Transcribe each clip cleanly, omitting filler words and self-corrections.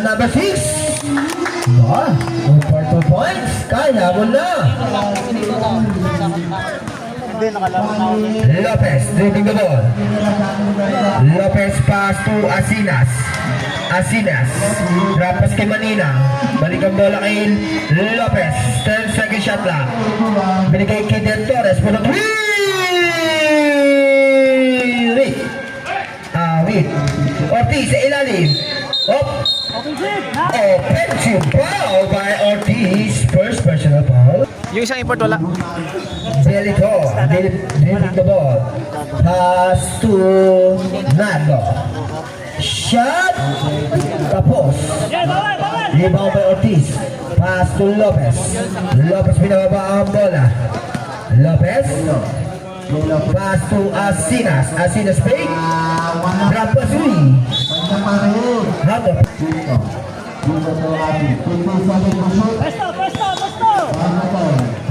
number 6. Ba, 2 points. Kaya mo na. Lopez, dribbling the ball. Lopez pass to Asinas. Asinas, rapas kay Manina. Balik ang bola kay Lopez. 10 second shot lang. Binigay kay Del Torres. Punot. Wait. Ortiz sa ilalim. Op. Offensive foul by Ortiz. First personal foul. Yung isang import wala. Belito, dribbling the ball. Pass to Nando. Shot. Tapos. Rebound by Ortiz. Pass to Lopez. Lopez pinababa ang bola. Lopez. Pass to Asinas. Asinas fake. Drop pass Uri. Nando.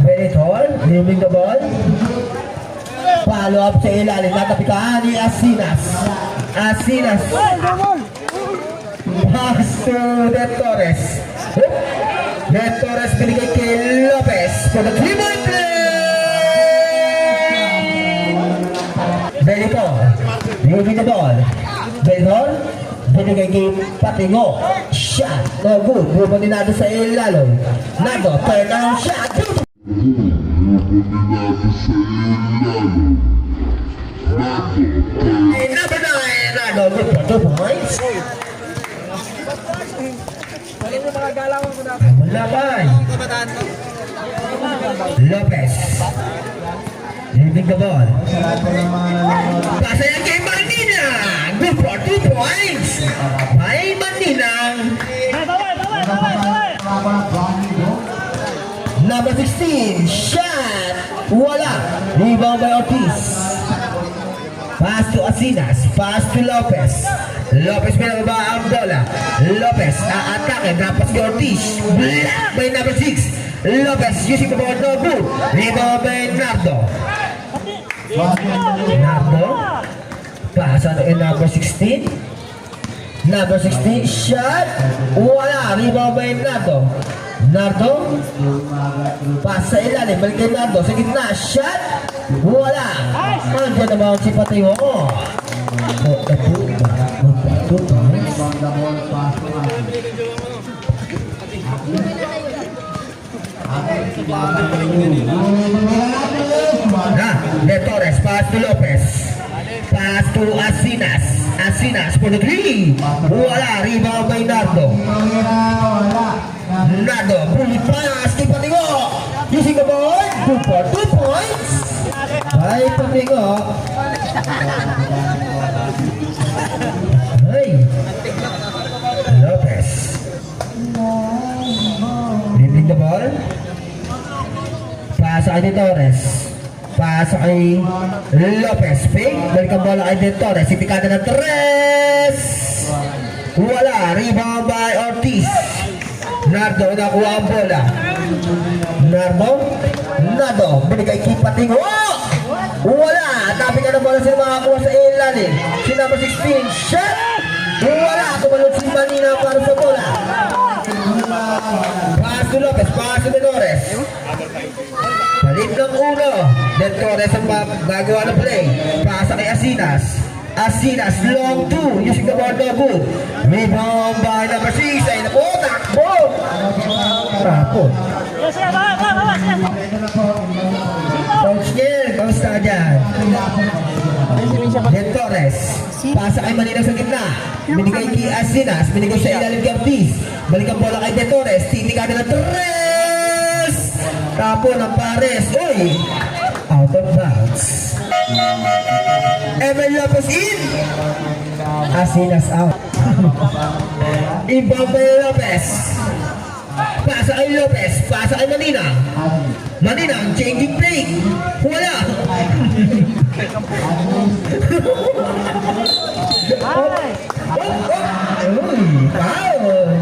Benitol, dribbling the ball. Follow up sa ilalim. Natapikaan ni Asinas. Asinas. Pass to Del Torres. Del Torres binigay kay Lopez for the 3-point play. Benitol, dribbling the ball. Benitol, binigay kay Patingo. Shot, no good. Grupo ni Nado sa ilalim. Nado, turn down shot. Number 9, Nado, good for 2 points. Laban. Lopez. Dribbling the ball. Pasa yan kay Manina. Good for 2 points. May Maninang. Number 16. Shot. Wala. Rebound by Ortiz. Pass to Asinas. Pass to Lopez. Lopez pinababa ang bola. Lopez a-atake. Napas kay Ortiz. Block by number 6. Lopez using the ball. No good. Rebound by Nardo. Nardo. Pass on in number 16. Number 16. Shot. Wala. Rebound by Nardo. Nardo. Pass sa ilalim. Balik kay Nardo. Sa gitna. Shot. Wala. Andiyan naman si Patingo. De Torres, pass to Lopez. Pass to Asinas. Asinas for the 3. Wala. Rebound by Nardo. Nardo. Bullet pass kay Patingo. Using the ball. Good for 2 points. Ay, Patingo. Ay. Lopez. Dribbling the ball. Pass kay De Torres. Pass kay Lopez. Fake. Balik ang bola kay De Torres. Sitikada ng 3. Wala. Rebound by Ortiz. Nardo nakuha ang bola. Nardo. Binigay kay Patingo. Wala. Tapi ka ng bola sila makakuha sa ilalim. Si number 16. Shot. Wala. Tumalot si Manina para sa bola. Pass to Lopez. Pass to De Torres. Palit ng uno. Del Torres ang gagawa ng play. Pasa kay Asinas. Asinas, long 2. Using the ball, no good. Rebound by number 6. Ay napo, takbo. Rapon. Coach Niel, kamusta ka dyan? Del Torres. Pasa kay Manila sa gitna. Binigay kay Asinas. Binigay sa ilalim kay Ortiz. Balik ang bola kay De Torres. Titikada ng 3. Tapon ang Pares. Uy! Out of bounds. Emel Lopez in. Asinas out. Ibang kay Lopez. Pasa kay Lopez. Pasa kay Manina. Manina, changing play. Wala. Uy! Foul!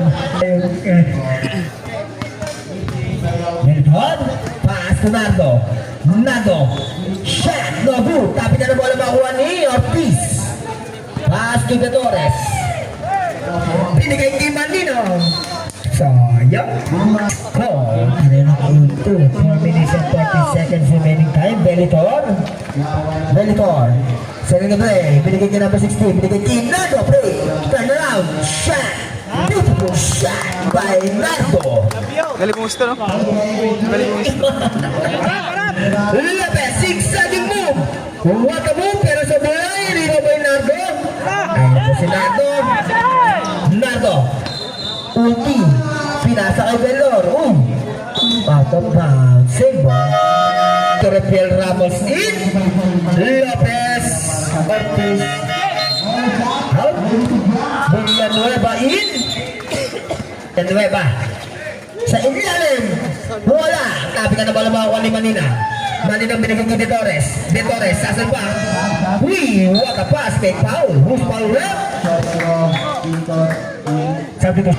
Melton, pass to Nardo. Shot, no good. Tapi na bola makuha ni Ortiz. Pass to De Torres. Binigay kay Manino. Sayang. Call. Kanina ulto. 4 minutes and 40 seconds remaining time. Belitor. Setting the play. Binigay kay number 16. Binigay kay Nardo. Play. Turn around. Shot. Beautiful shot by Nardo. Galing mo gusto, no? Galing mo gusto. Lopez, zigzagging move. What a move, pero sa bulay, rino ba yung Nardo? Ayun po si Nardo. Nardo. Ulti. Pinasa kay Velor. Out of bounds. Save ball. Rafael Ramos in. Lopez. Ortiz. Out. Villanueva in. Villanueva. Sa ilalim. Wala. Tabi ka na ba lumakuha ni Manina? Manina binigyan kay De Torres. De Torres. Sasal pa. What a pass. Take foul. Who's foul rep? Sabi ko.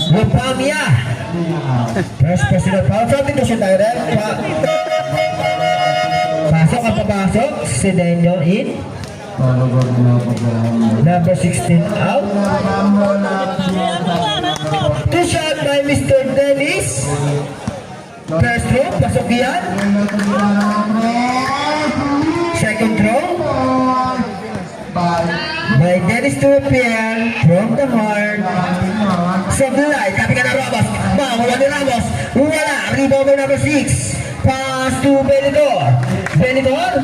Lupamia. First personal foul. Sabi ko siya tayo rep. Pasok ang papasok. Sedeño in. Number 16 out. Two shot by Mr. Dennis. First throw, pasok yan. Second throw by Dennis to repair from the heart. Sa bulay, tapi ka na Ramos. Wala ni Ramos. Wala. Rebound by number 6. Pass to Benidor. Benidor.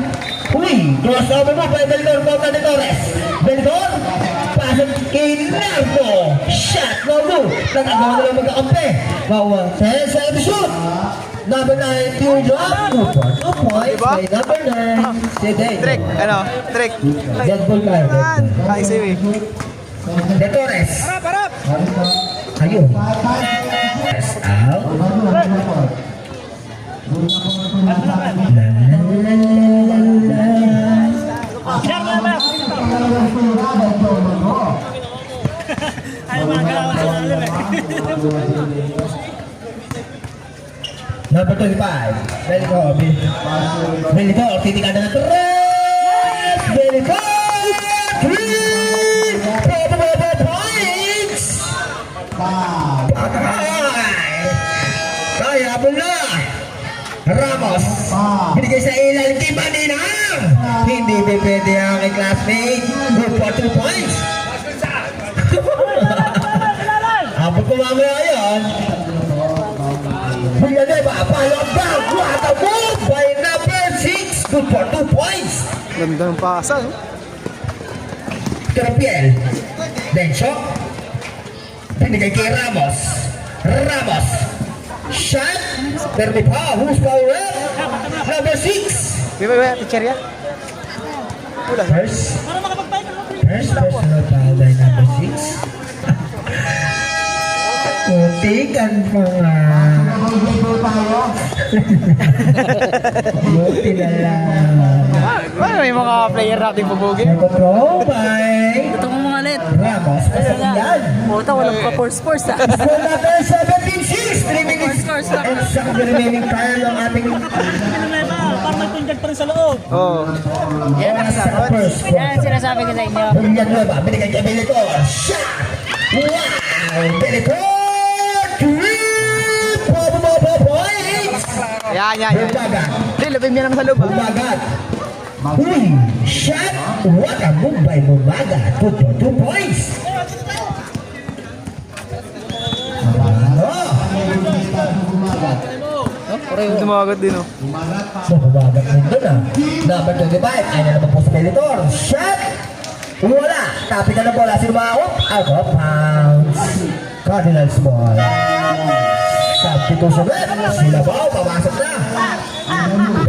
Crossover mo by Benidor. Bauta de Torres. Benidor. Pasok kay Nardo. Shot. No move. Nagagawa na lang magkakampi. Bawang 10 sa shoot. Number 9, team drop. 2 points by number 9. Today. Trick, ano? Trick. Dead ball kayo. Ay, sige. De Torres. Parap! Ayun. Yes, out. La la la la la. Number 25, Belitor, titingnan na ng tres! Belitor! 3! Probable points! Kaya mo na! Ramos! Binigay sa ilalim kay Maninang! Hindi pwede ang aking classmate. Good for 2 points! Abot ko mamaya yun. Villanueva, follow back, what a move by number 6. Good for 2 points. Ganda ng pasa, no? Tropiel. Then shot. Binigay kay Ramos. Ramos. Shot. Derby pa. Who's power up? Number 6. Bebe, picture ya? Udah. First personal foul by number 6. Muntikan pa nga. Buti na lang. May mga player natin pupugi. Nag-throw by Ito mo mga net. Ramos. Pasakyan. Puta, walang ka force ah. Score number 17-6. 3 minutes. Scores. And sa remaining time ng ating Parang may punjag pa rin sa loob. Oo. oras sa first Yan ang quarter. sinasabi ko sa inyo. Villanueva, binigay kay Belitor. Shot! Wow! Belitor! 3! Probable points! Yan. Bumagat. Hindi, labing niya naman sa loob. Bumagat. Shot! What a move by Bumagat. Good for 2 points. Dumagat din, oh. Bumagat din doon ah. Number 25. Ay na naman po sa Belitor. Shot! Wala. Tapit na ng bola. Sino ba ako? Out of bounds. Cardinals ball. Substitution red. Sila ba? Pamasok na.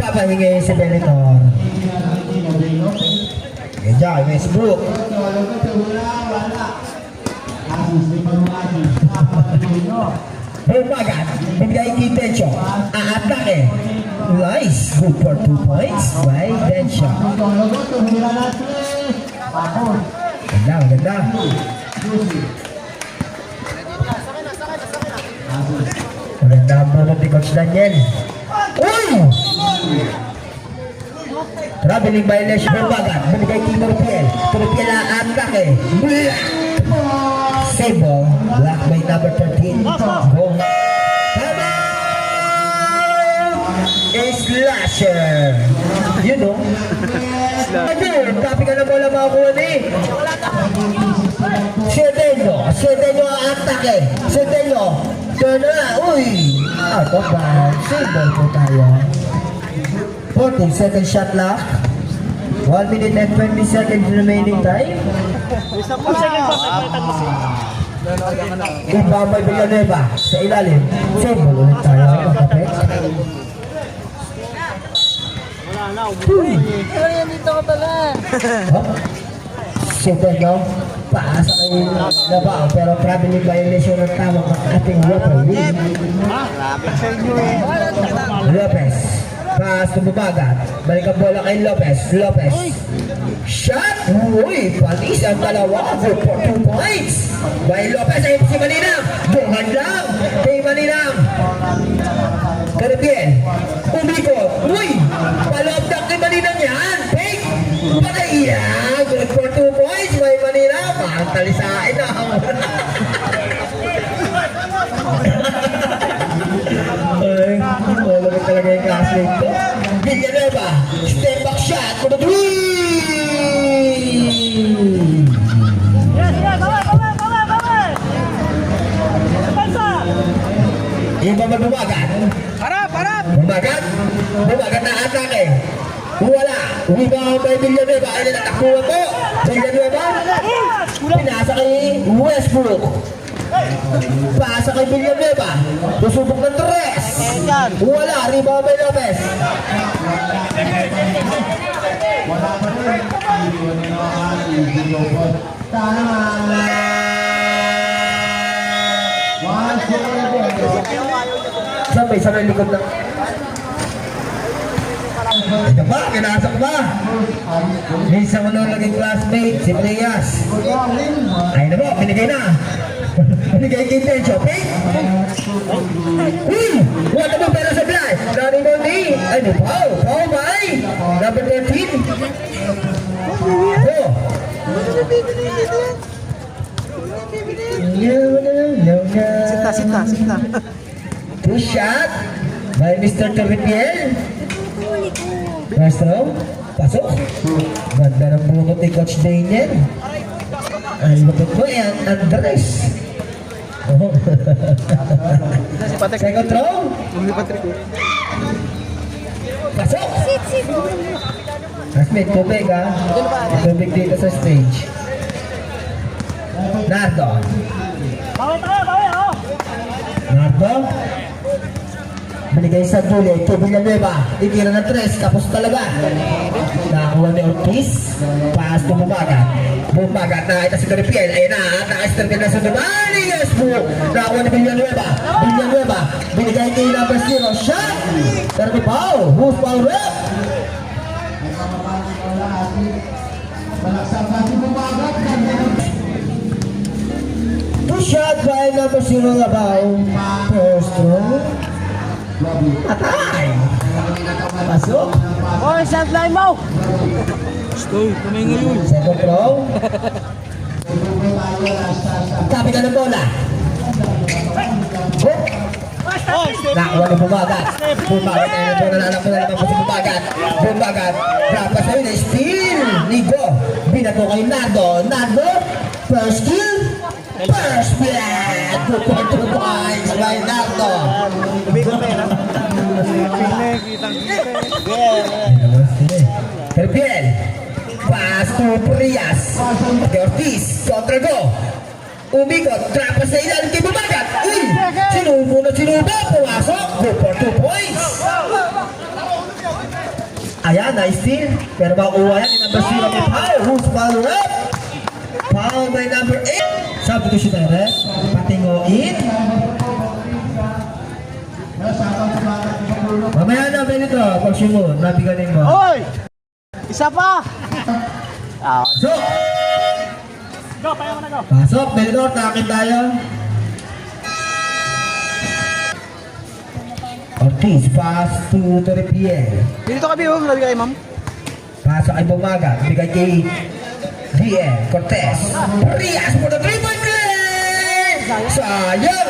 Papahingay si Belitor. Enjoy, Westbrook. Bumagat. Binigay kay Dencho. Aatake. Nice. Good for 2 points by Dencho. Ganda. Maganda ang bunot ni Coach Daniel. Traveling violation. Bumagat. Binigay kay Turpiel. Turpiel aatake. Save ball. Block by number 13. Go. Tama! Slasher. You know? Ano? Tapi ka na bola makakuha na eh. Sedeño ang atake. Sedeño. Turn na. Uy! Out of bounds. Save ball po tayo. 14 second shot left. 1 minute and 20 seconds remaining time. Isang po second pa, pagpalitan mo siya. Ibabay Villanueva sa ilalim. Save ball ulit tayo. Okay. Wala na, umuwi. Ay, dito ka pala. Sedeño. Paasa kay Nabao pero traveling violation ng tawag ng ating referee. Lopez. Pass to Bubagat. Balik ang bola kay Lopez. Lopez. Shot! Uy! Patis ang dalawa. Good for 2 points. By Lopez ay si Maninang. Buhan lang. Kay Maninang. Karibien. Umikot. Uy! Palabdak kay Maninang yan. Fake! Patay yan. Good for 2 points. By Maninang. Parang talisain na. Ay, malamig talaga yung classmate ko. Villanueva, step back shot for the three! Yes, yes, bawal! Depensa! Iba ba bumagat? Harap! Bumagat na atake. Wala. Rebound by Villanueva. Ay, natakbuhan po. Villanueva. Pinasa kay Westbrook. Pasa kay Villanueva. Tusubok ng tres. Wala. Rebound by Lopez. Sabay sa may likod ng... Ito ba? Pinasok ba? May isang naging classmate, si Prias. Ay na ba? Binigay na. Binigay kay Tencho. Okay? Wala ba pera sa blay? Nani mo ni? Ay, no, Pau. Pau ba ay? Number 13. Oh. Sita. Two shot by Mr. Torripiel. First row. Pasok. Ganda ng bunot ni Coach Daniel. Ay, bakit mo yan? Andres. Oh. Si Patrick. Second row. Hindi Patrick. Pasok. Classmate, tubig ha. Tubig dito sa stage. Nardo. Bawal tayo, oh! Nardo. Binigay sa Julie, kay Villanueva. Itira ng tres, tapos talaga. Nakakuha ni Ortiz. Pass to Bumagat. Bumagat na ito si Caripiel. Ayun na, naka-started na sa Dumani. Yes po. Nakakuha ni Villanueva. Villanueva. Binigay kay number 0. Shot! Pero ni Pau. Who's Pau rep? Two shot by number 0 na Pau. First row. Atay! Pasok! Oy, shot line mo! Second row. Tabi ka ng bola. Oh! Nakakuha ng Bumagat. Bumagat ay nalalang mo na naman po si Bumagat. Bumagat. Rapas na yun. Steal! Nigo. Binato kay Nardo. Nardo. First kill. First blood. 2.2 points by Nardo. Terbiel. Pass to Prias. Kay Ortiz. Contra go. Umikot. Trapas sa ilalim kay Bumagat. Uy! Sinubo na sinubo. Pumasok. Go for 2 points. Ayan, nice steal. Pero makuha yan. Number 0 kay Pau. Who's foul rep? Pau by number 8. Sabi ko siya tayo, patingoin. Mamaya na, Benito. Pag siya nabiganin mo. Oy! Isa pa! Pasok! Go, kaya mo na go! Pasok, Benito. Takin tayo. Ortiz, pass to Torripiel. Dito ka, Biyo. Labi kay ma'am. Pasok kay Bumagat. Bigay kay DL Cortez. Rias for the 3-point play! Sayang!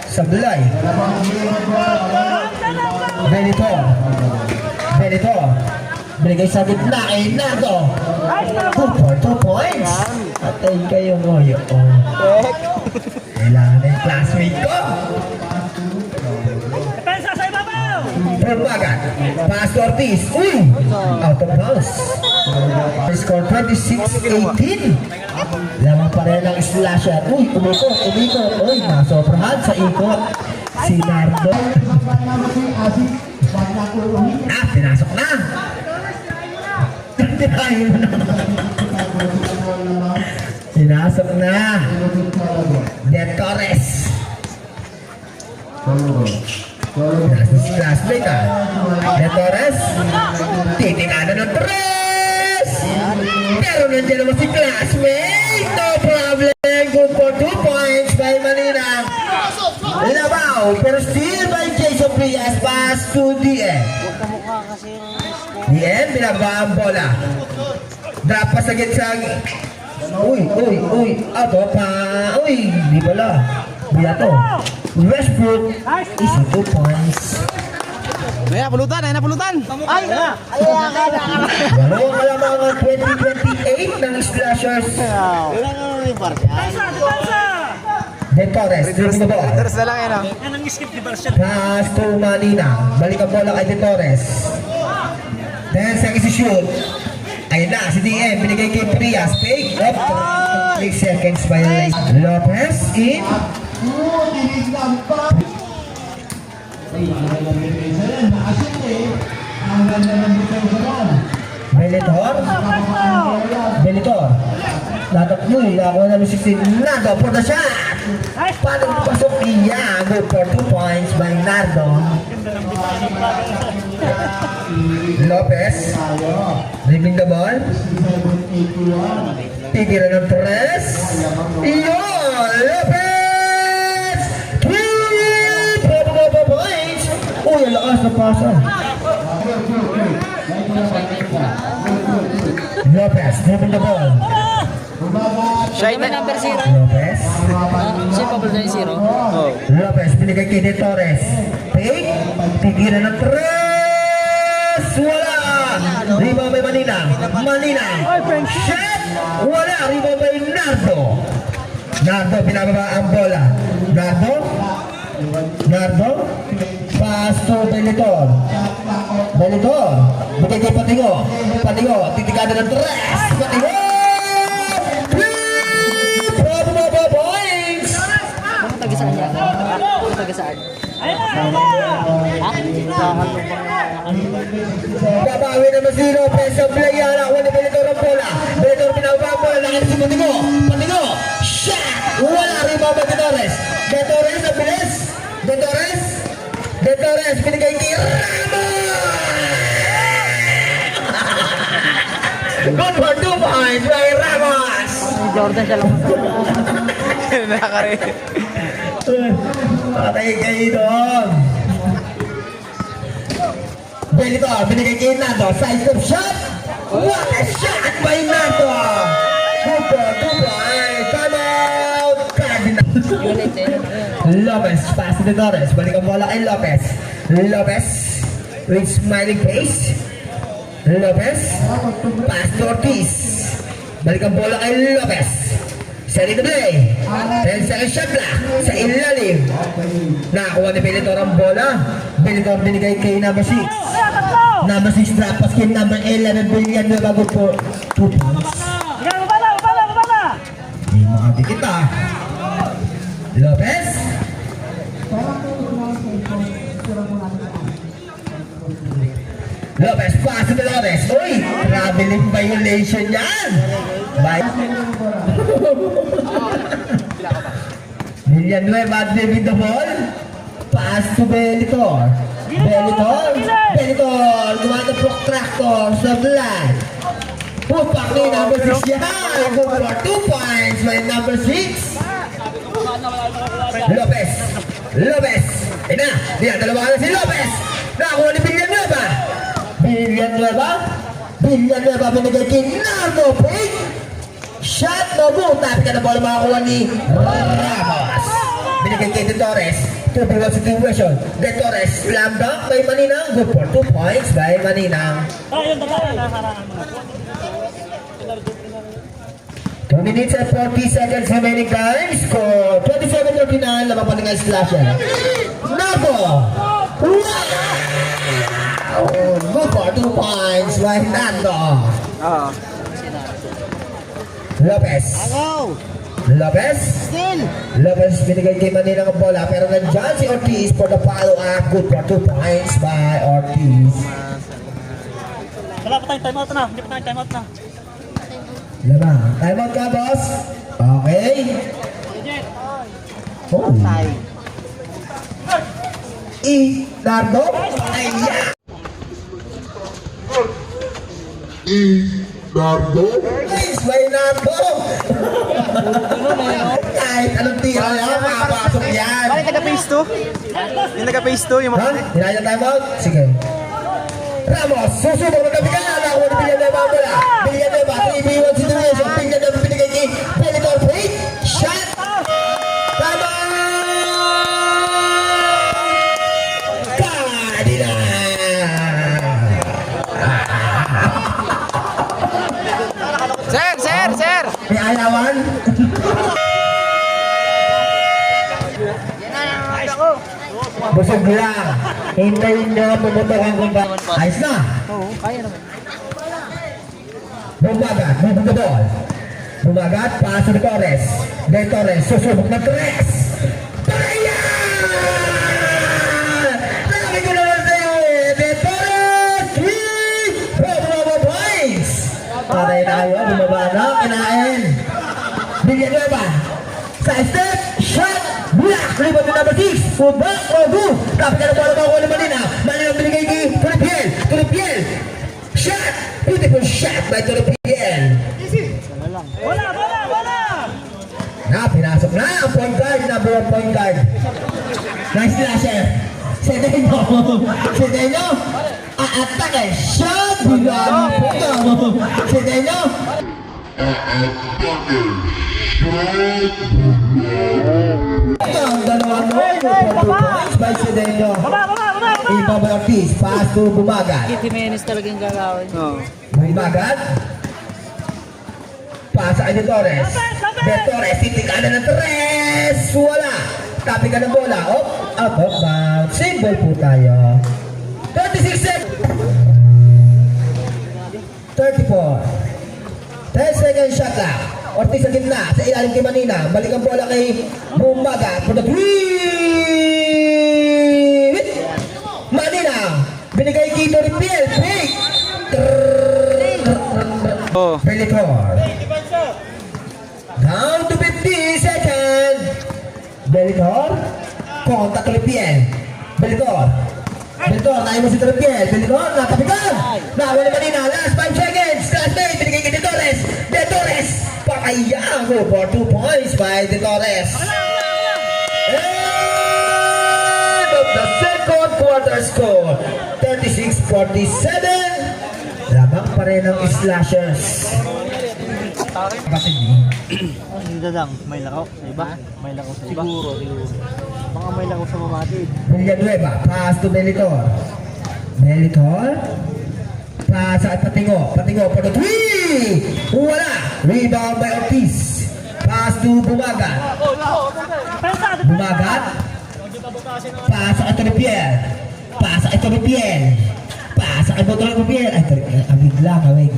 Sablay. Benito. Binigay sa gitna kay Nardo. 2 points. Atay kayo mo yun. Kailangan na yung classmate ko. Depensa sa ibabaw! Permagat. Pass to Ortiz. Uy! Out of bounds. Score 26-18. Lamang pa rin ang slasher. Uy, umikot. Uy, nasobrahan sa ikot. Si Nardo. Pinasok na. Tinahin mo na. Pinasok na. De Torres. Si classmate De Torres. Titingnan ng Torres. Pero nandiyan naman si classmate. No problem. Good for 2 points by Manila. Labaw. Pero still by Jason Prias. Pass to DM. DM. Binaba ang bola. Drop pa sa gitsang. Uy. Ato pa. Uy. Di pala. Biyato. Westbrook. Easy 2 points. Ayan, pulutan. Ay! Dalawang kalamangan 2028 ng Splashers. Depensa! De Torres, dribbling the ball. Terus na lang yan, oh. Yan ang skip ni Barcia. Pass to Manina. Balik ang bola kay De Torres. 10 seconds to shoot. Ayun na, si DM. Binigay kay Prias. Fake. Up. 3 seconds violation. Lopez in. Belitor. Tatakbo. Ako na ng 16. Nardo for the shot. Paano pasok niya? Good for 2 points by Nardo. Lopez. Dribbling the ball. Titira ng press. Iyon! Lopez! 3 points! Uy, ang lakas na pasa. Lopez, dribbling the ball. Shine na. Lopez. Siya pa pala yung zero. Lopez, binigay kay De Torres. Fake. Titira ng tres. Wala. Rebound by Manila. Shot. Wala. Rebound by Nardo. Nardo, pinababa ang bola. Nardo. Pass to Belitor. Bigay kay Patigo. Titigada ng tres. Patigo. 3 points. Taga-saan yan? Taga-saan? Babawi naman si Lopez sa play. Nakuha ni Belitor ang bola. Belitor pinababa ang bola. Nakita si Patigo. Shot. Wala. Rebound by De Torres. Ang bilis. De Torres. Binigay kay Ramos. Good for 2 points by Ramos. Jordan siya lang. Nakakari. Patay kayo doon. Belitor, binigay kay Nardo. Side of shot. What a shot by Nardo. Good for 2 points. Come out. Cardinals. Lopez, pass to De Torres. Balik ang bola kay Lopez with smiling face. Pass to Ortiz. Balik ang bola kay Lopez. Set it to play. 10 seconds shot clock sa ilalim. Nakakuha ni Belitor ang bola. Belitor binigay kay number 6. Number 6 drop pass kay number 11 billion na bago po 2 points. Baba! Hindi makadikit Lopez. Pass to Lopez. Uy! Traveling violation yan! Villanueva with the ball. Pass to Belitor. Gumana protractor sa blood. Pupak ni number 6 yan. Go for 2 points by number 6. Lopez. Ayun na. Dalawa na si Lopez. Nakakuha ni Villanueva. Binigay kay Nardo. Shot no boom. Tapi ka na bola makakuha ni Ramos. binigay kay De Torres. 2-1 situation. De Torres, slam dunk by Maninang. Good for 2 points by Maninang. Ayun, dalawa. Nakarangan mo. 2 minutes and 40 seconds remaining time. Score 27-39. Lamang pa ng slasher. Nabo! Wow! Good for 2 points by Nando. Oo. Lopez. Lopez. Lopez binigay kay Manila ng bola pero nandyan si Ortiz for the follow-up. Good for 2 points by Ortiz. Wala pa tayong timeout na. Hindi pa tayong timeout na. Lamang. Time out ka, boss. Okay. Oh. Nardo. Ayan. Nardo. Nice by Nardo. Kahit anong tira yan, makapasok yan. Bakit taga-phase 2? Yung taga-phase 2, yung Ha? mga... Hinaya time out? Sige. Ramos, susubok ng kapigan. Nakakuha ni Villanueva ang bola. Villanueva, 3v1 situation. Villanueva binigay kay Bellator Freight. Shot! Tama! Kadina! Sir! May ayawan? Busog lang. Hintayin niya pumutokan kung ba. Ayos na. Oo, kaya naman. Bumagat, move the ball. Bumagat, pass to Torres. De Torres, susubok na Torres. Kaya! Sabi ko naman sa'yo eh, De Torres! 3 points! Patay tayo, bumaba na, kinain. Villanueva. Sa step, shot, block, rebound to number 6. Football, Ogu. Kapit ka na bola mga kuha Manina. Manina binigay kay Turipiel. Shot! Beautiful shot by Turipiel. Wala! Pinasok na ang point guard, number 1 point guard. Nice slasher. Sedeno. Attack eh. Shot! Bilang puto. Sedeno. Ang dalawang mo. 2 points by Sedeno. Baba! Iba by Ortiz. Pass to Bumagat. Kitty Menes talagang gagawin. Oo. Bumagat. Pasa kay De Torres. De Torres, titikanan ng Torres. Wala. Tapi ka ng bola. Out of bounds. Same ball po tayo. 36 seconds. 34. 10 seconds shot lang. Ortiz sa gitna. Sa ilalim kay Manina. Balik ang bola kay Bumagat. For the 3. Manina. Binigay kay Toripiel. Break. Oh. Belicor. Down to 50 seconds. Belicor. Kontak Toripiel. Belicor. Nain mo si Toripiel. Belicor, nakapigan. Nakawala Manina. Last 5 seconds. Last 8. Binigay kay De Torres. De Torres. Pakayang. Go for 2 points by De Torres. End of the second quarter score. 36-47. Lamang pa rin ang slashers. Kapatid Hindi lang. May lakaw sa iba. Siguro. Baka may lakaw sa mamatid. Villanueva, pass to Bellator. Pass at Patingo for the 3. Wala. Rebound by Ortiz. Pass to Bumagat. Bumagat. Pass at Toripiel. Pass at Toripiel. Ay, awig lang, awig.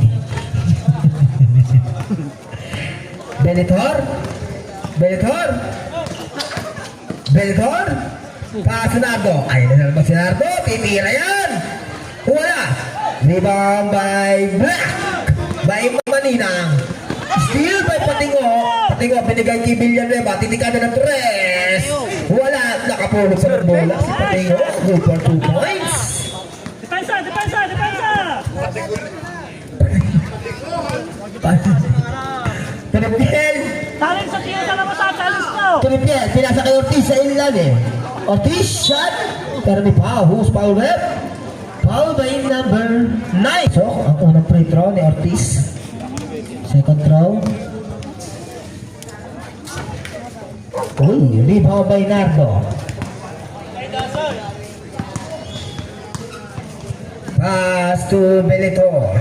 Bellator. Pass to Nardo. Ay, nasalabas si Nardo. Titira yan. Wala. Rebound by Black. By Maninang. Steal by Patingo, binigay kay Villanueva. Titikanan ng Torres. Wala. Nakapulog sa bola si Patingo. Good for 2 points. Depensa! Turipiel. Challenge sa tiyo, challenge ko! Turipiel. Pinasa kay Ortiz sa ilalim. Ortiz, shot. Pero may foul. Who's foul rep? Foul by number 9. So, ang unang free throw ni Ortiz. Second throw. Uy, rebound by Nardo. Pass to Belitor.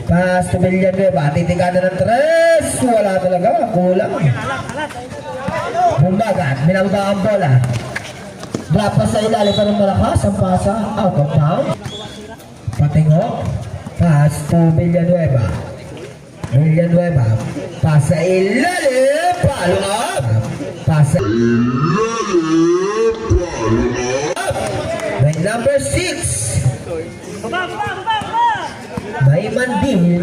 Pass to Villanueva. Titigada ng tres. Wala talaga. Kulang. Bumbagat. Binababa ang bola. Drop pa sa ilalim pa ng malakas. Ang pasa. Out of bounds. Patingo. Pass to Villanueva. Villanueva. Pass sa ilalim. Palo up. Pass sa ilalim. Palo up. By number 6. May Mandil.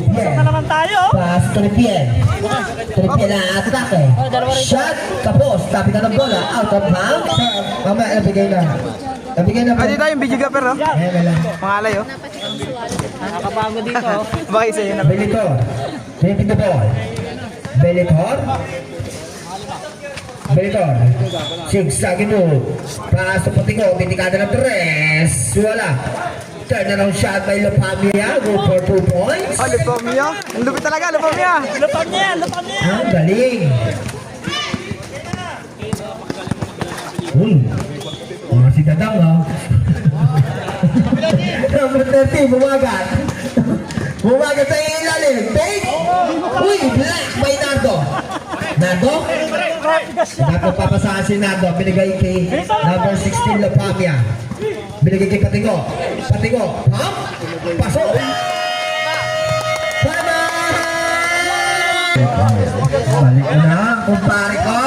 Gusto naman tayo. Pass to Ripiel. Ripiel na atake. Shot. Kapos. Tapit na ng bola. Out of bounds. Mamaya, nabigay na. Nabigay na. Pwede tayo yung videographer, no? Ayan na lang. Pangalay, oh. Nakakapagod dito. Oh. Bakit sa'yo na? Belitor. Taking the ball. Belitor. Belitor. Sigsagin mo. Pass to Patingo. Titikada ng tres. Wala. Turn around shot by Lopamia. Go for 2 points. Oh, Lupamia. Ang lupit talaga, Lupamia. Lupam niya, lupam niya. Ang galing. Uy. Mga si Dadang, ha? Number 30, bumagat. Bumagat sa ilalim. Take. Uy, black by Nardo. Nardo? Dapat papasahan si Nardo. Binigay kay number 16, Lopamia. Binigay kay Patingo. Patingo. Pump. Pasok. Tama! Balik ko na, kumpare ko.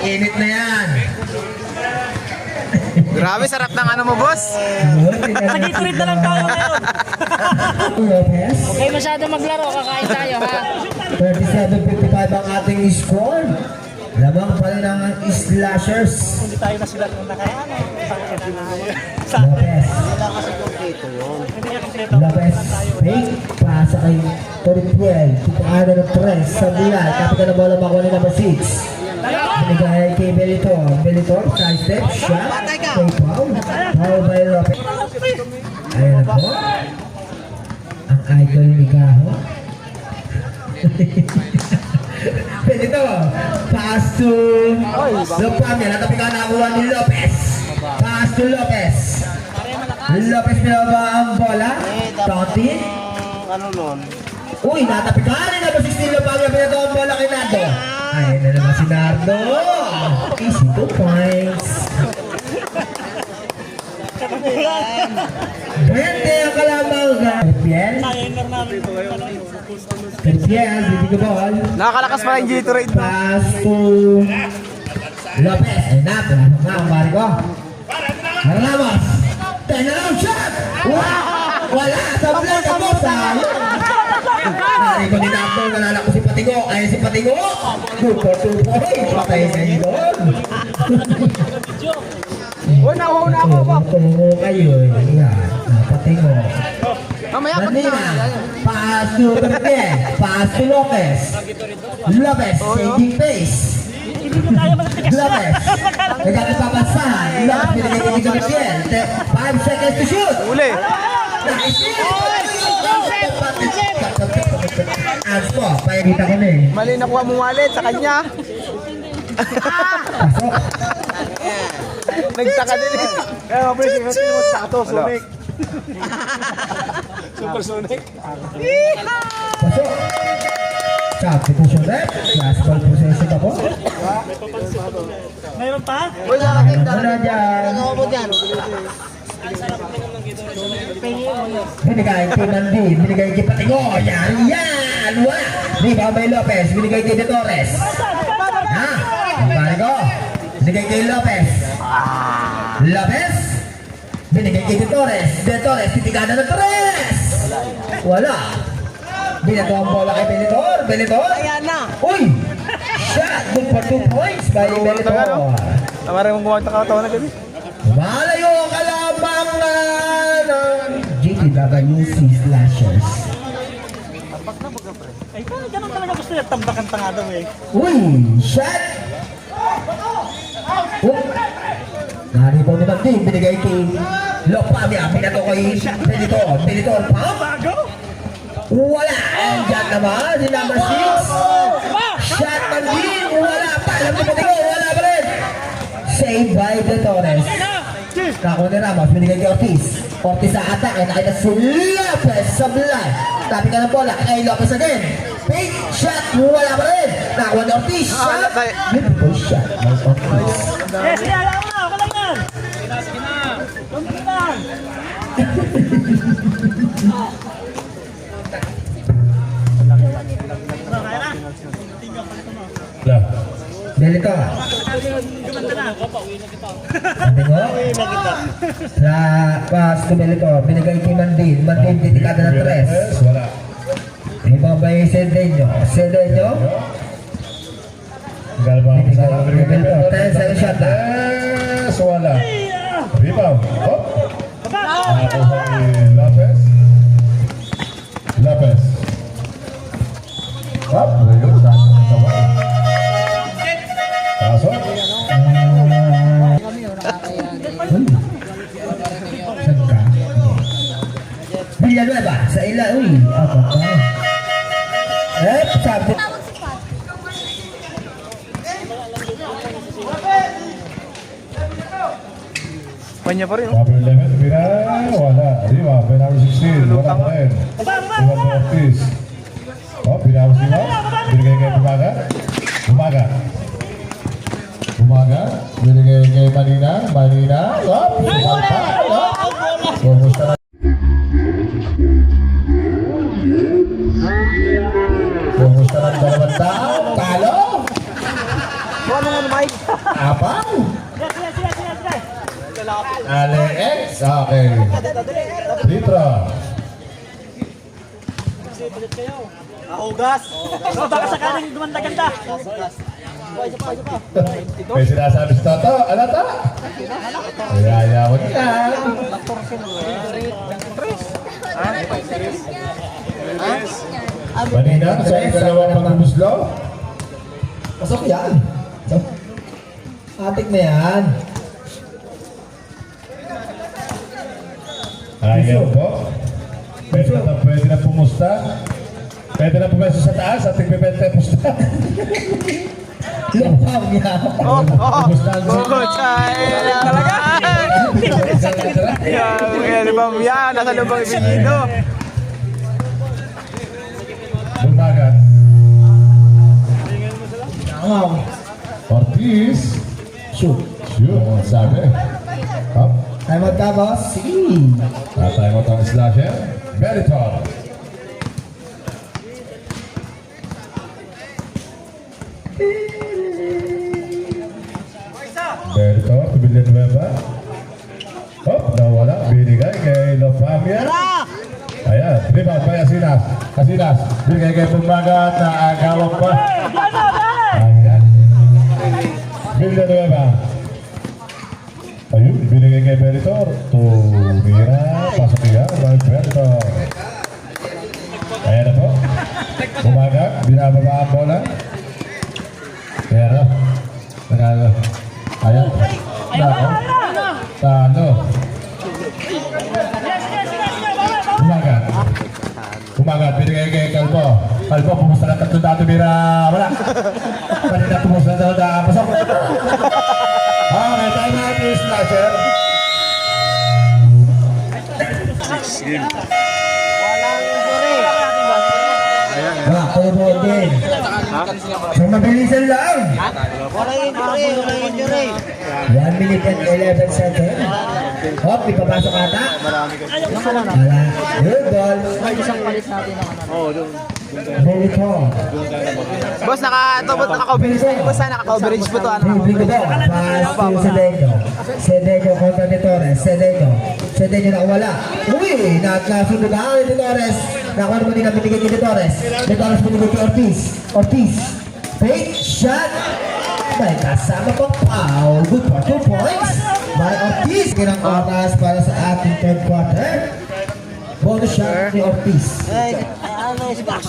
Init na yan. Grabe, sarap ng ano mo, boss. Nag-i-treat na lang tayo ngayon. Lopez. Huwag masyado maglaro, kakain tayo ha. 37-55 ang ating score. Lamang pa rin ang slashers. Hindi tayo na sila nung nakayaan. Lopez. Hindi niya kompleto. Lopez. Fake. Pasa kay Toripiel. Tipaano ng tres. Sa bilay. Kapit na bola makuha ni number 6. Binigay kay Belitor. Belitor. Side step. Shot. Kay Paul. Paul by Lopez. Ayan na po. Ang idol ni Gaho. Pwede pass to Lopamia. Natabi ka nakuha ni Lopez. Pass to Lopez. Lopez pinaba ang bola. Tonti. Ano nun? Uy, natabi ka rin na 16 Lopamia. Pinaba ang bola kay Nardo. Ayun na naman si Nardo. Easy 2 points. 20 ang kalamang na Piel. Timer namin ito ngayon. Piel, bibig ko ball. Nakakalakas pa yung Gatorade, no? Pass to Lopez. Ay na, ang bari ko. Ramos. Turnaround shot! Wow! Wala! Sa vlog ka mo sa... Nari ko din ako, nalala ko si Patingo. Ay, si Patingo! Good for 2 points. Patay na yun doon. Una ako, Bob. Tungo kayo. Yan. Patingo. Mamaya pag Nandina. Pass to Gabriel. Pass to Lopez. Lopez. Taking pace. Hindi mo kaya malatigas na. Lopez. Nagkakapapansahan. Lopez pinagay kay Gabriel. 5 seconds to shoot. Uli. Nice. As po, pakikita ko na eh. Mali nakuha mo wallet sa kanya. Pasok. Nagtaka din eh. Kaya mabalik yung hati mo sa ato, Sonic. Super Sonic. Pasok. Substitution rep. Last ball possession ka po. Mayroon pa? Ano na dyan? Binigay kay Nandi. Binigay kay Patingo. Yan, yan. Wala. Rebound by Lopez. Binigay kay De Torres. Ha? Ang pare ko. Binigay kay Lopez. Lopez. Binigay kay De Torres. De Torres. Titigada ng Torres. Wala. Binato ang bola kay Belitor. Belitor. Ayan na. Uy! Shot. Good for 2 points by Belitor. Tamarin mong kumanta ka tawa na gabi. Malayo ang kalabang ng GTWC Slashers. Ay, ganun talaga gusto niya. Tambakan tanga daw eh. Uy! Shot! Narito naman din. Binigay kay Lopamia. Pinato kay Belitor. Belitor, pump! Bago? Wala. And dyan naman, si number 6. Shot man din. Wala pa. Alam mo ko, wala pa rin. Saved by De Torres. Nakuha ni Ramos, binigay kay Ortiz. Ortiz sa atake, nakita si Lopez sa blind. Tapi ka ng bola, kay Lopez again. Fake shot, wala pa rin. Nakuha ni Ortiz. Shot. Beautiful shot by Ortiz. Yes, yeah, alam mo, ako lang yan. Tumpilan. Delito. Sabi mo? Sa pass to Delito, binigay kay Mandin. Mandin, titikada ng 3. Wala. Ibang ba yung Sedeño? Sedeño? Galbang sa Delito, 10 second shot na. Yes, wala. Rebound. Hop. Ako sa Lopez. Lopez. Hop. Ayun, pasok. Saan ka? Villanueva, sa ila. Uy, ako pa. Sabi. Kanya pa rin. Number 11, Mira. Wala. Rebound. By number 16. Wala pa rin. Rebound by Ortiz. Hop. Pinawas nila. Binigay kay Bumaga. Bumaga. Bumaga. Binigay kay Manina. Manina. Hop. Salta. Hop. Kumusta na? Kumusta ng dalawang tao? Talo? Ano nga na, Mike? Apang? Alex? Okay. Litro. Ahogas. Baka sakaling gumanda-ganda. May sinasabi sa Toto. Ano to? Ayayawan yan. Manina, sa dalawang pangmuslo. Pasok yan. Atik na yan. Ayaw po. Pwede na pumusta. Pwede na pumeso sa taas at tigpipente pusta. Lapang yan. Pumustahan sa... Talaga? Yan, di ba? Yan, nasa lubang ibigino. Bumaga. Wow. Ortiz. Shoot. Shoot. Sabi. Up. Time out ka, boss? Sige. Tatay mo itong slasher. Meritor. Meritor, tubilyan mo ba? Hop, nawala. Binigay kay Lopamia. Ayan, rebound by Asinas. Asinas, binigay kay Bumaga na agawang pa. Ayan. Tubilyan mo ba? Ayun, binigay kay Meritor. Tumira, pasok niya, Meritor. Ayan na po. Bumaga, binababa ang bola. Pero, nanalo. Ayan. Nako. Talo. Bumaga. Bumaga, binigay kay Kalbo. Kalbo, pumusta na tatlong dato, Mira. Wala. Kanina pumusta na tatlong dato. Pasok. Okay, time out is slasher. Wala, kayo mo din. So, mabilisan lang. Walang injury. 1 minute and 11 seconds. Hop, ipapasok ata. Wala. Good ball. Delito. Boss, naka-coverage po. Boss, naka-coverage po to. Dribbling ko daw. Pass to Sedeño. Sedeño kontra De Torres. Sedeño. Sedeño nakawala. Uy! Nakasunod na De Torres. Nakuha naman din ang binigay kay De Torres. De Torres binigay kay Ortiz. Ortiz. Fake shot. May kasama pang foul. Good for 2 points. By Ortiz. Kinang oras para sa ating third quarter. Bonus shot ni Ortiz. Ano yung score?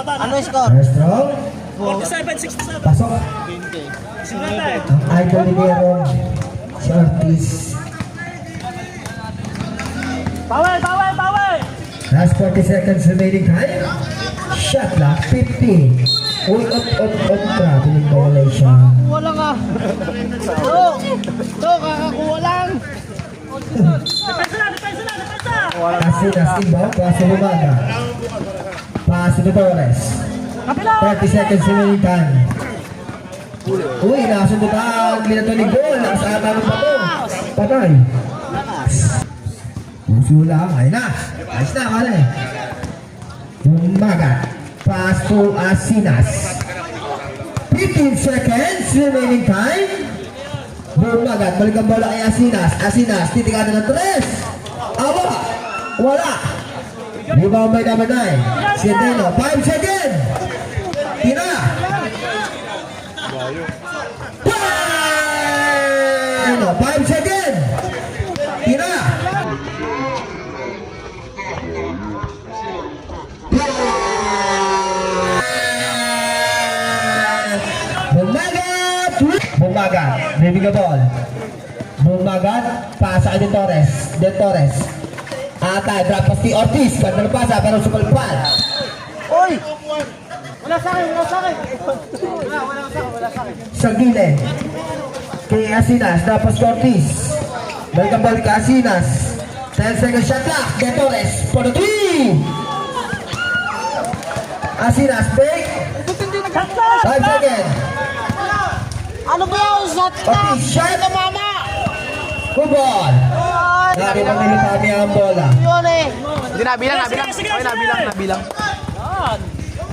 Ano yung score? First round. 47-67. Pasok. Ang idol ni Meron. Si Ortiz. Bawal! Bawal! Bawal! Last 40 seconds remaining time. Shot clock 15. Uy, grabe yung violation. Wala ka. Kakakuha lang. Asinas inbound, paso Bumaga. Paso ni Torres. 30 seconds remaining time. Uy, nasundutan. Minato ni goal. Nakasama ng bato. Patay. Puso lang. Ayun na. Ayos na, kala eh. Bumaga. Pass to Asinas. 15 seconds remaining time. Bumaga. Balik ang bola kay Asinas. Asinas. Titigada ng 3. Awa. Wala. Rebound by number 9. Centeno. 5 seconds. Tira. Ano, 5 seconds. Tira. Bumagat. Bumagat. Reving the ball. Bumagat. Pasa kay De Torres. De Torres. Atay. Drop pass ni Ortiz. Ganda na pasa pero supalpal. Oy! Wala sa akin, wala sa akin. Wala sa akin. Sa gilid. Kay Asinas, tapos Ortiz. Balik ka Asinas. 10 seconds shot clock. De Torres for the 3. Asinas, break. 5 seconds. Ano ba yun? Shot Ortiz, shot. mama! Good ball. Lari pang nilipami ang bola. Yun eh. Hindi nabilang. Okay, nabilang.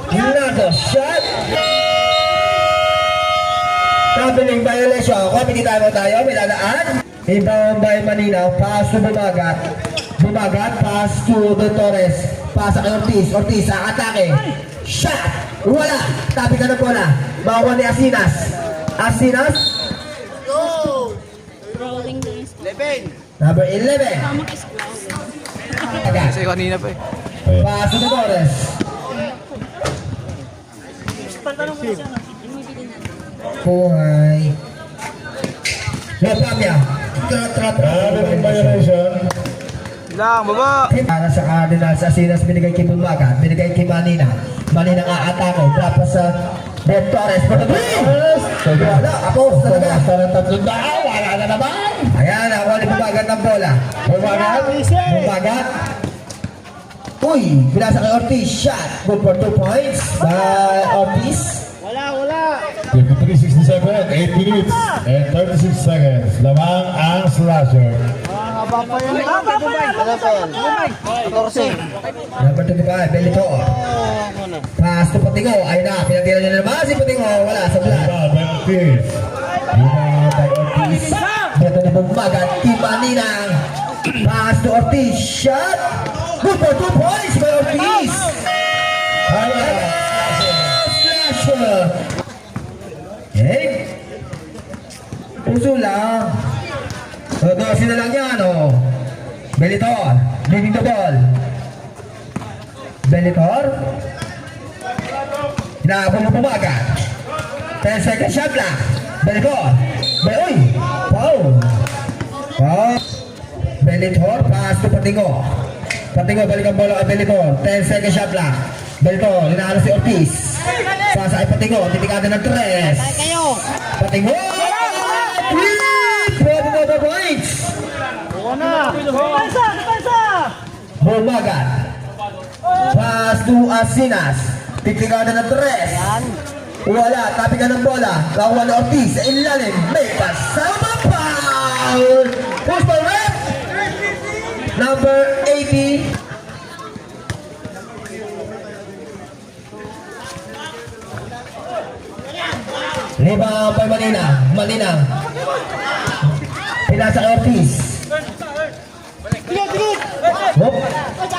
Leonardo, shot. Traveling violation. Kumikita mo tayo, may ladaan. Inbound by Manila, pass to Bumagat. Bumagat, pass to De Torres. Pass kay Ortiz. Ortiz, sa atake. Shot! Wala! Tabi ka ng bola. Bawa ni Asinas. Asinas, Rolling the wrist. number 11. Agad. Kasi kanina pa eh. Pass to De Torres. Buhay. Lepamya. Grabe yung violation. Lang, baba. Para sa Cardinals, Asinas binigay kay Bumaga, binigay kay Manina. Manina nga atake, tapos sa De Torres for the 3. Wala, ako talaga. Basta ng 300, wala na naman. Ayan, ako ni Bumaga ng bola. Bumaga. Bumaga. Uy, binasa kay Ortiz, shot. Good for 2 points by Ortiz. 53-67, 8 minutes and 36 seconds. Lamang ang slasher. Haba pa yun. Ano pa yan? 14. Number 25, Belito. Pass to Patingo. Ayun na, pinatira niya na naman si Patingo. Wala sa blood. Rebound by Ortiz. Rebound by Ortiz. Dito ni Bumaga, Team Maninang. Pass to Ortiz, shot. Good for 2 points by Ortiz. Slasher. Okay. Puso lang. So, 12 na lang yan, oh. Belitor, leading the ball. Belitor. Hinahabol mo Bumaga. 10 seconds shot lang. Belitor. Uy! Foul. Foul. Belitor, pass to Patingo. Patingo, balik ang bola kay Belitor. 10 seconds shot lang. Belitor, hinahabol si Ortiz. Pasa kay Patingo, titikada ng 3. Patingo! 3 points! Bumaga. Pass to Asinas. Titikada ng 3. Wala, tapi ka ng bola. Kakuha ni Ortiz sa ilalim. May kasama foul! Push by ref! Number 80. Rebound by Manina. Manina. Pinasa kay Ortiz. Hop.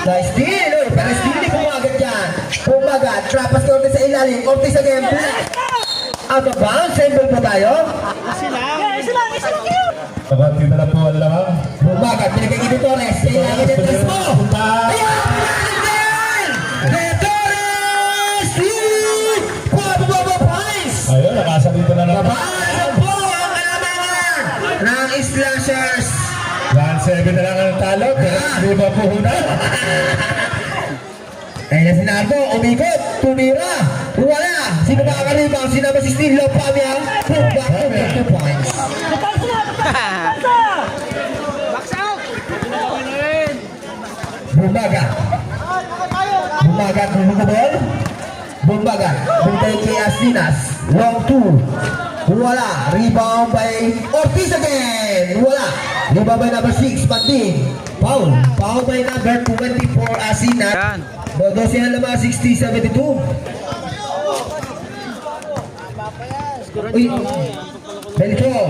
Nice steal. Uy, pero steal ni Bumaga dyan. Bumaga. Trapas kay Ortiz sa ilalim. Ortiz again. Out of bounds. Symbol po tayo. Kapatid na lang po ang lamang. Bumaga. Pinagay kay De Torres. Kailangan ng tres mo. Ayan! De Torres! Lead! 4 points! Ayun, nakasa dito na naman. Babasa po ang kalamangan ng Slashers. 1-7 na lang ang talo. Pero hindi ba puhunan? Ay na si Nardo, umikot, tumira, wala. Sino makakaribang? Sinama si Steve Lopamia. Back to 2 points. Bumbagat. Bumbagat, bumabol. Bumbagat, buntay kay Asinas. Long 2. Wala. Rebound by Ortiz again. Wala. Rebound by number 6, Mandin. Foul. Foul by number 24, Asinas. Yan. Bodosin na naman, 60-72. Uy. Beltor.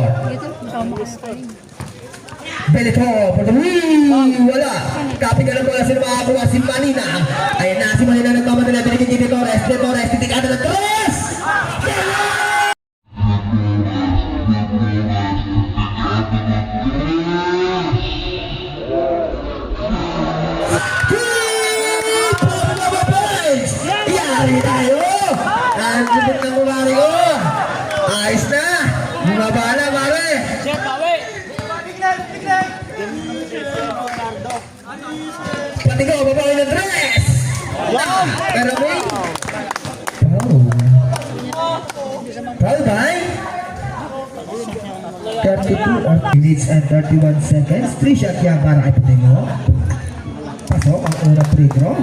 Beltor. Wala. Kapit ka na po sila makakuha si Manina. Ayan na si Manina nagmamadala. Binigyan ni Torres. Torres. Titikada ng Torres. Yari tayo! Ang lupit ng kumari ko! Ayos na! Bumaba na, pare! Pati ko, babawi ng dress! Wow! Pero may... Foul by 32 minutes and 31 seconds. 3 shot yan para kay Patingo. Pasok ang unang free throw.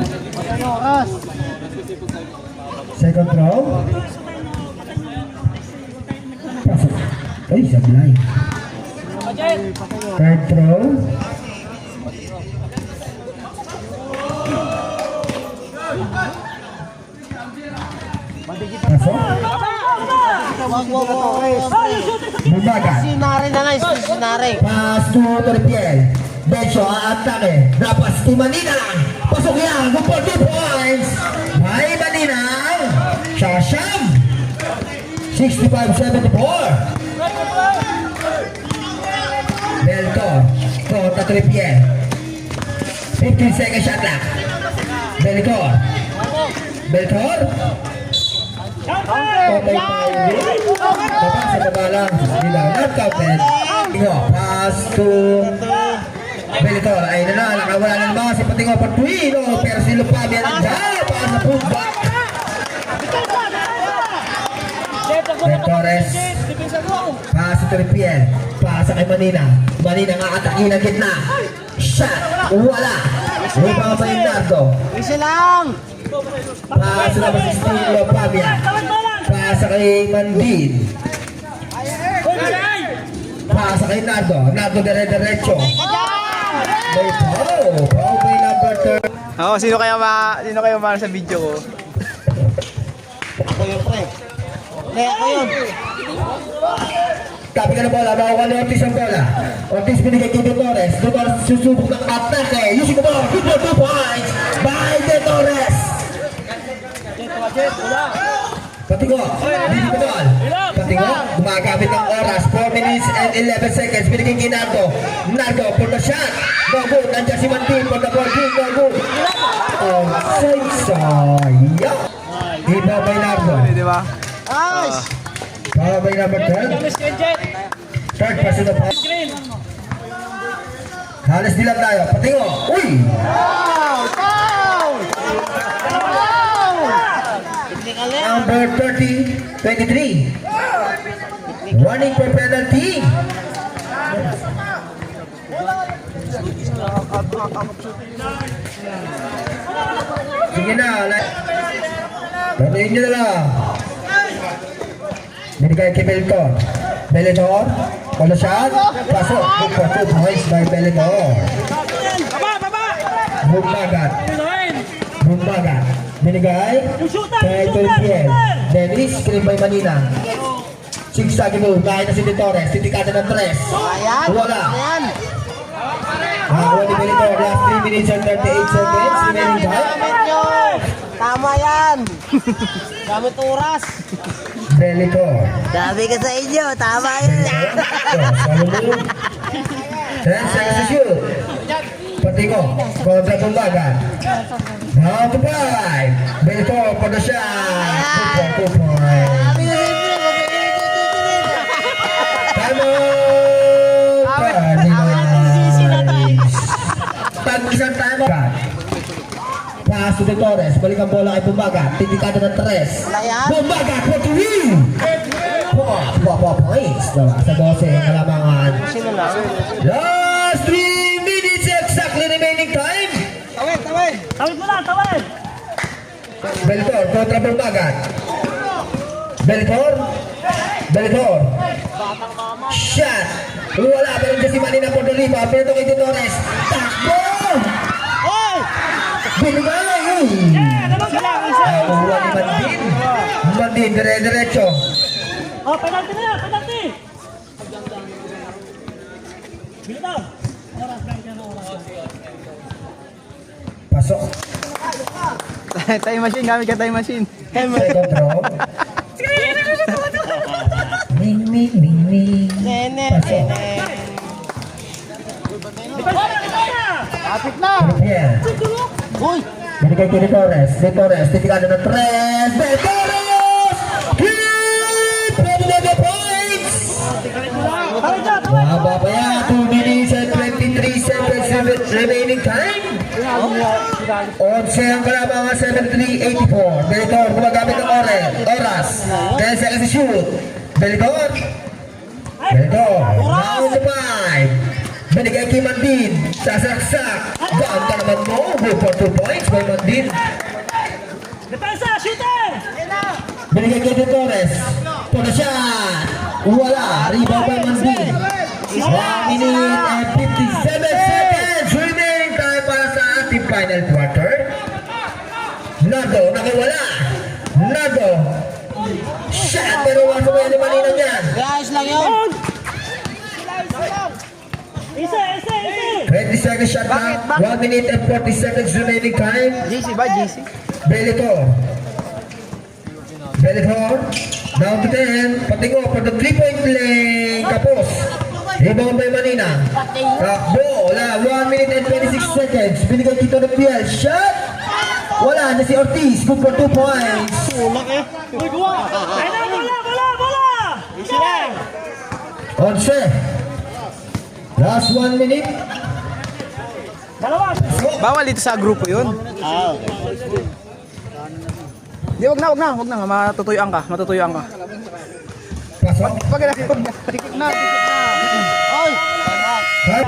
Second throw. Pasok. Ay, sablay. Third throw. Pasok. Bumaga. Sinari na lang, sinari. Pass to Torpiel. Bencho, aatake. Dapas to Manina. Pasok yan. Good for 2 points. By Manina. Shasham. 65-74. Beltor. Kota Torpiel. 15 second shot clock. Beltor. Beltor. Okay, sa baba lang. Sila. Not counted. Tingo. Pass to Beltor. Ay na, nakawala na naman si Patingo Patuino. Pero si Lupamia nandiyan. Pass na pullback. Torres. Pass to Ripiel. Pass kay Manina. Manina nga atake na gitna. Shot. Wala. Rebound by Nardo. Isa lang. Pass na ba si Steve Lopamia. Pass kay Mandin. Pass kay Nardo. Nardo dire-diretso. May foul. Foul by number 3. Oo, sino kayo mahal sa video ko? Ako yun, pre. Kaya ako yun. Tapi ka na bola, makuha ni Ortiz ang bola. Ortiz binigay kay De Torres. De Torres susubok ng atake. Using the ball. Good for 2 points by De Torres. Patigo, hindi ko ball. Patigo, gumagamit ng oras. 4 minutes and 11 seconds. Binigay kay Nardo. Nardo for the shot. No good. Nandiyan si Mandin for the ball. No good. Oh, sayang. Iba by Nardo. Di ba? Nice. Para by number 12. Third pass to the pass. Halos dilag tayo. Patingo. Uy! Number 30, 23. Warning for penalty. Sige na. Patuloy nyo na lang. Binigay kay Beltor. Beltor. Wala shot. Pasok. Good for 2 points by Beltor. Bumbagat. Bumbagat. Binigay kay Torpiel. Dennis. Screen by Manina. Sigsagi move. Kahit na si De Torres. Titikada ng 3. Ayan. Wala. Ayan. Nakakuha ni Beltor. Last 3 minutes and 38 seconds. Remaining time. Gamit nyo. Tama yan. Gamit oras. Beltor. Sabi ka sa inyo, tama yan. 10 seconds to shoot. Patingo. Kontra Bumbagat. Down to 5. Beltor for the shot. Good for 2 points. Sabi ka sa inyo, Time out. Pag isang time out. Pass Pass to De Torres. Balik ang bola kay Bumbagat. Titikado ng 3. Bumbagat for 3. Points. Diba? Sa 12 ang kalamangan. Last 3 minutes exactly remaining time. Tawid mo na, tawid! Beltor kontra Bumbagat. Beltor. Shot. Wala pa rin si Manina Puerto Rico. Pero ito kay De Torres. Takbo! Binigay! Wala ni Mandin. Mandin, dire-diretso. Oh, penalty na yan, penalty! Bilitaw! Pasok. Time machine, gamit ka time machine. Second row. Ming. Pasok. Kapit na! Yeah. Uy! Binigay kay De Torres. Titikado ng 3. De Torres! Hit! Ready na the points! Tawid na, tawid! Mahaba pa yan. 2 minutes and 23 seconds remaining time. 11 ang kalamangan, 73-84. Beltor, gumagamit ng oras. 10 seconds to shoot. Beltor. Round 5. Binigay kay Mandin. Sasaksak. Down ka naman mo. Good for 2 points by Mandin. Depensa, shooter! Binigay kay De Torres. For the shot. Wala. Rebound by Mandin. 1 minute and 57 seconds remaining time para sa ating final quarter. Nado, nakawala. Nado. Shot, pero wala mo yan ni Manina niyan. Ayos lang yun. Isa! 20 seconds shot na. 1 minute and 40 seconds remaining time. GC ba? GC? Beltor. Down to 10. Patingo for the 3-point lane. Kapos. Rebound by Manina. Takbo. Wala. 1 minute and 26 seconds. Binigay dito ng PL. Shot. Wala na si Ortiz. Good for 2 points. Uy, guwa! Ay na, bola! Isa lang! 11. Last 1 minute. Dalawa! Bawal dito sa grupo yun. Di, wag na. Matutuyuan ka. Pasok. Wag na. Tikit na. Oy! Cut.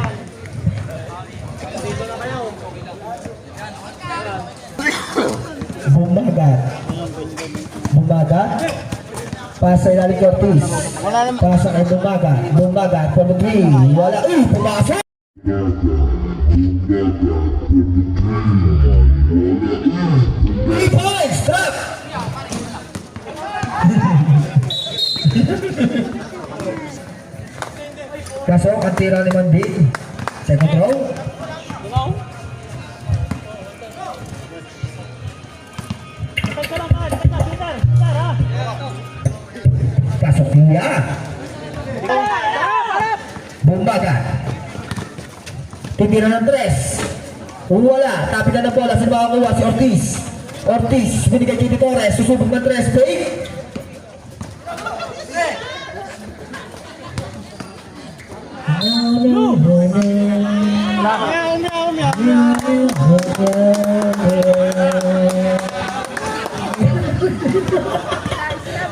Bumbagat. Pasa ilalim kay Ortiz. Pasa kay Bumbagat for the 3. Wala. Pumasok. 3 points. Trap. Pasok ang tira ni Mandin. Second row. Depensa lang ka! Shooter! Ha? Pasok niya. Bumbagat. Titira ng 3. Wala. Tapi na ng bola. Sino makakuha? Si Ortiz. Binigay kay De Torres. Susubok ng 3. Fake.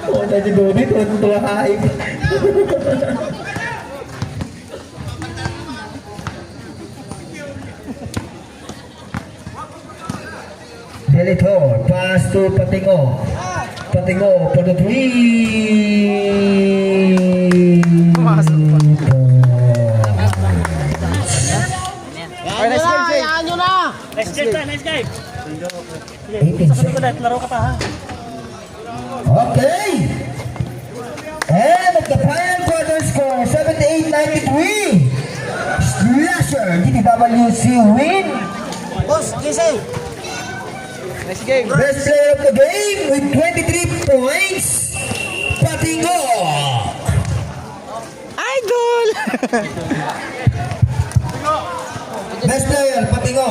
Oh, tadi Dodi tuwa kain. Delitor, pass to Patingo for the 3. Pumasok pa. Yan nyo na, yan nyo na. Nice game! 18 Sabi ko seconds. dahil, laro ka pa ha? Okay. And at the final quarter score, 78-93. Slasher, DDWC win. Boss, gising. Nice game. Best player of the game with 23 points. Patingo. Idol! Best player, Patingo.